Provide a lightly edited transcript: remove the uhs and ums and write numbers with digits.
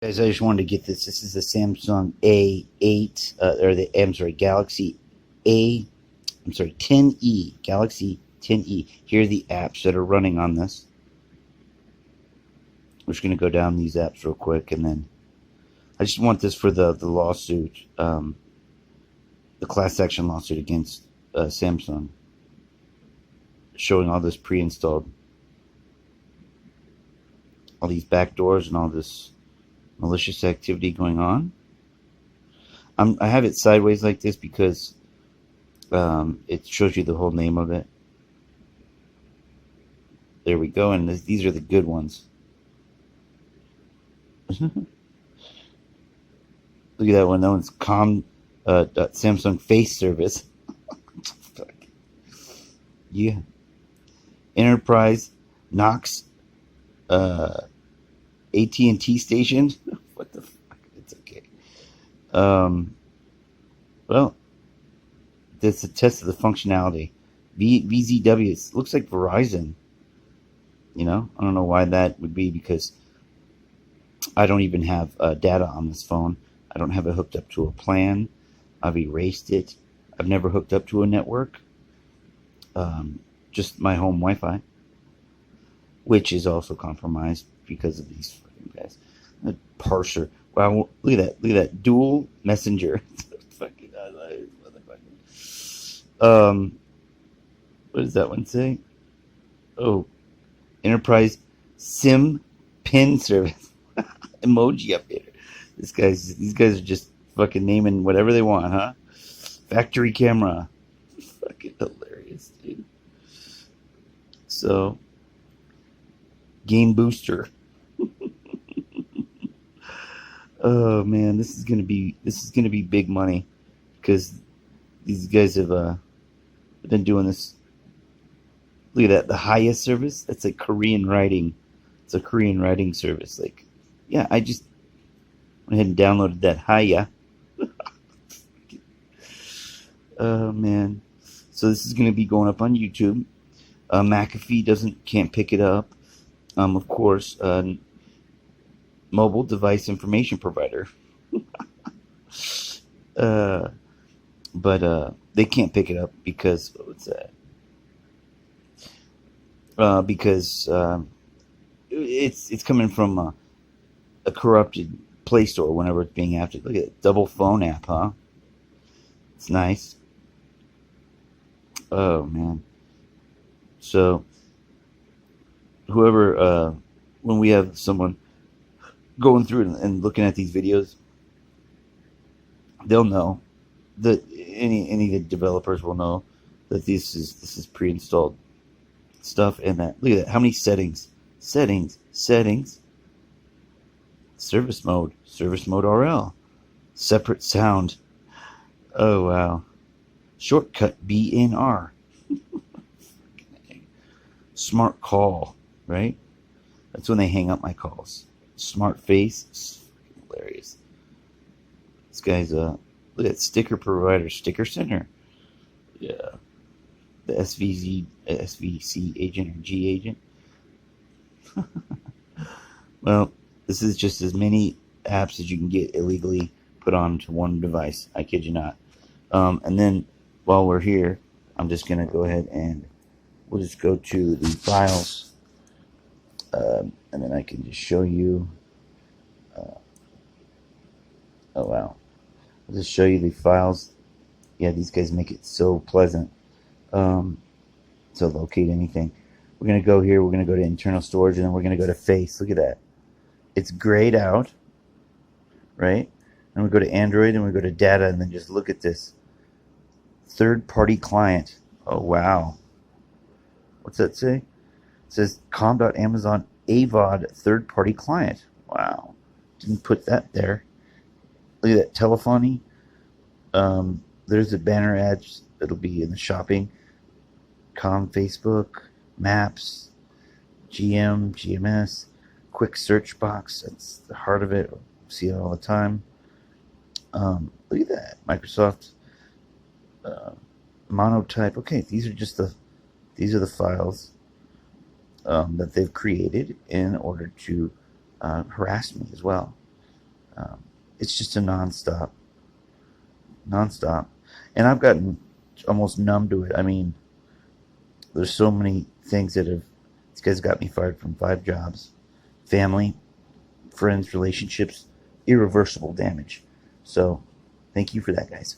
Guys, I just wanted to get this. This is the Samsung A8, or I'm sorry, Galaxy A, I'm sorry, 10e, Galaxy 10e. Here are the apps that are running on this. We're just going to go down these apps real quick, and then I just want this for the lawsuit, the class action lawsuit against Samsung, showing all this pre-installed, all these backdoors and all this malicious activity going on. I have it sideways like this because it shows you the whole name of it. There we go, and these are the good ones. Look at that one. That one's Samsung Face Service. Yeah. Enterprise Knox AT&T station. What the fuck? It's okay. Well, that's a test of the functionality. VZW. It looks like Verizon. I don't know why that would be, because I don't even have data on this phone. I don't have it hooked up to a plan. I've erased it. I've never hooked up to a network. Just my home Wi-Fi, which is also compromised because of these fucking guys. A parser. Wow, look at that. Look at that. Dual messenger. Fucking motherfucker. What does that one say? Oh, Enterprise SIM pin service. Emoji updater. These guys are just fucking naming whatever they want, huh? Factory camera. Fucking hilarious, dude. So, game booster. Oh man, this is gonna be big money, because these guys have been doing this. Look at that, the highest service. That's like Korean writing. It's a Korean writing service. Like, yeah, I just went ahead and downloaded that. Hiya. Oh man, so this is gonna be going up on YouTube. McAfee can't pick it up. Of course, mobile device information provider. But they can't pick it up because what's that? Because it's coming from a corrupted Play Store whenever it's being after. Look at it, double phone app, huh? It's nice. Oh man. So whoever, when we have someone going through and looking at these videos, they'll know that any of the developers will know that this is pre-installed stuff. And that, look at that, how many settings, service mode RL, separate sound. Oh wow. Shortcut BNR. Smart call, right? That's when they hang up my calls. Smart face. It's hilarious. This guy's look at sticker provider, sticker center. Yeah. The SVC agent, or G agent. Well, this is just as many apps as you can get illegally put onto one device. I kid you not. And then while we're here, I'm just gonna go ahead and we'll just go to the files, and then I can just show you. Oh wow! I'll just show you the files. Yeah, these guys make it so pleasant to locate anything. We're gonna go here. We're gonna go to internal storage, and then we're gonna go to Face. Look at that. It's grayed out, right? And we go to Android, and we go to Data, and then just look at this. Third-party client. Oh wow! What's that say? It says com.amazon AVOD third-party client. Wow. Didn't put that there. Look at that, telephony. There's the banner ads. It'll be in the shopping. Facebook, Maps, GMS, quick search box. That's the heart of it. See it all the time. Look at that, Microsoft monotype. Okay, these are the files that they've created in order to harass me as well. It's just a nonstop. And I've gotten almost numb to it. I mean, there's so many things that have, these guys got me fired from 5 jobs, family, friends, relationships, irreversible damage. So thank you for that, guys.